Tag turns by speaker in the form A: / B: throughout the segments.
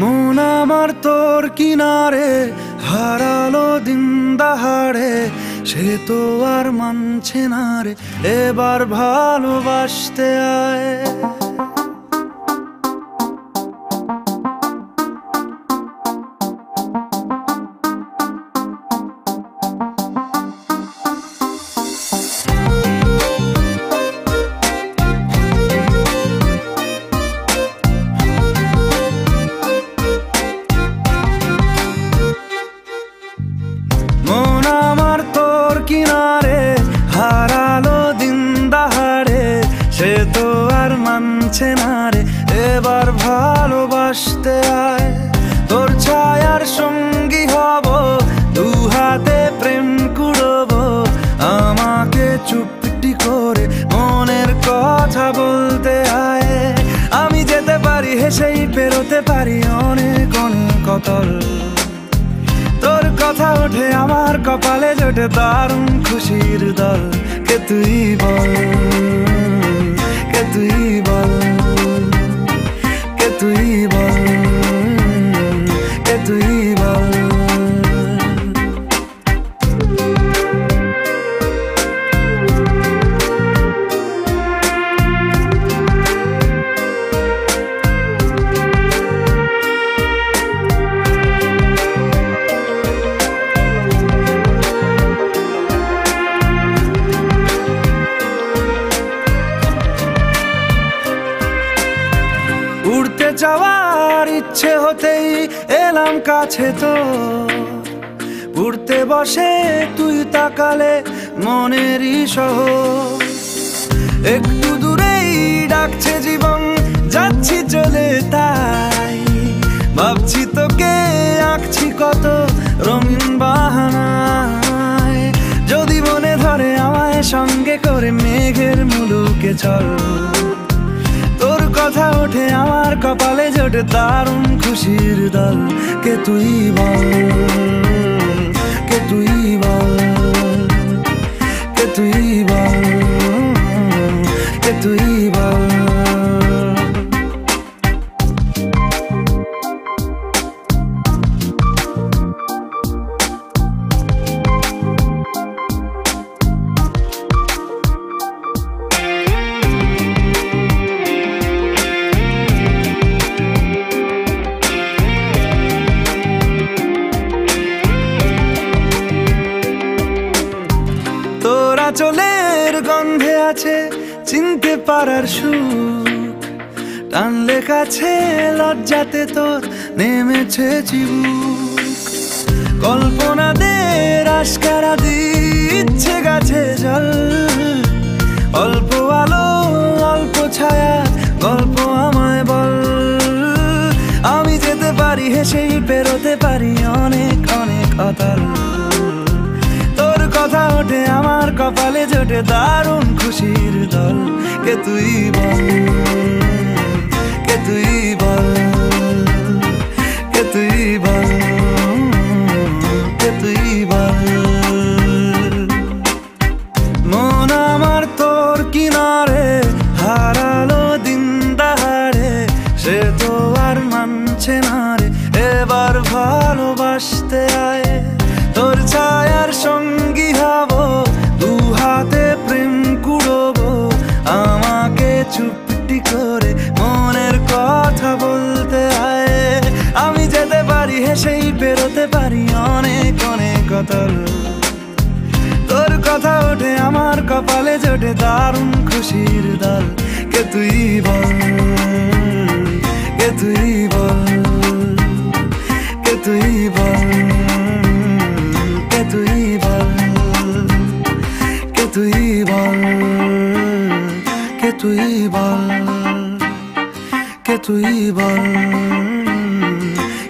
A: মন আমার তোর কিনারে হারালো দিন দাহাড়ে, সে তো আর মানছে না রে, এবার ভালোবাসতে আয়। মন আমার তোর কিনারে হারালো দিন দাহাড়ে, সে তো আর মানছে না রে, এবার ভালোবাসতে আয়। তোর ছায়ার সঙ্গী হব, দু হাতে প্রেম কুড়বো, আমাকে চুপটি করে মনের কথা বলতে আয়। আমি যেতে পারি হেসেই পেরোতে পারি অনেক অনেক অতল, তোর কথা ওঠে আমার কপালে জোটে দারুণ খুশির দল। কে তুই বল, কে তুই বল, কে তুই বল, কে তুই বল। উড়তে যাওয়ার ইচ্ছে হতেই এলাম কাছে তো, উড়তে বসে তুই তাকালে মনেরই শহর। একটু দূরেই ডাকছে জীবন, যাচ্ছি চলে তাই ভাবছি তোকে আঁকছি কত রঙিন বাহানায়। যদি মনে ধরে আমায় সঙ্গে করে মেঘের মুলুকে চল, তোর কথা ওঠে আমার কপালে জোটে দারুণ খুশির দল। কে তুই বল, কে তুই বল, কে তুই বল, কে তুই বল। তোরা চলের গন্ধে আছে চিনতে পারার সুখ, টানলে কাছে লজ্জাতে তোর নেমেছে চিবুক। কল্পনাদের আশকারা দিচ্ছে গাছে জল, অল্প আলো অল্প ছায়া গল্প আমায় বল। আমি যেতে পারি হেসেই পেরোতে পারি অনেক অনেক অতল, তোর কথা ওঠে আমার কপালে জোটে দারুণ খুশির দল। কে তুই বল, কে তুই বল, কে তুই বল, কে তুই বল। মন আমার তোর কিনারে হারালো দিন দাহাড়ে, সে তো আর মানছে না রে, এবার ভালোবাসতে আয়। তোর ছায়ার সঙ্গী হব, দু হাতে প্রেম কুড়বো, আমাকে চুপটি করে মনের কথা বলতে আয়। আমি যেতে পারি হেসেই পেরোতে পারি অনেক অনেক অতল, তোর কথা ওঠে আমার কপালে জোটে দারুণ খুশির দল। কে তুই বল, কে তুই বল, কে তুই বল, কে তুই বল, কে তুই বল, কে তুই বল, কে তুই বল,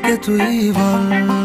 A: কে তুই বল।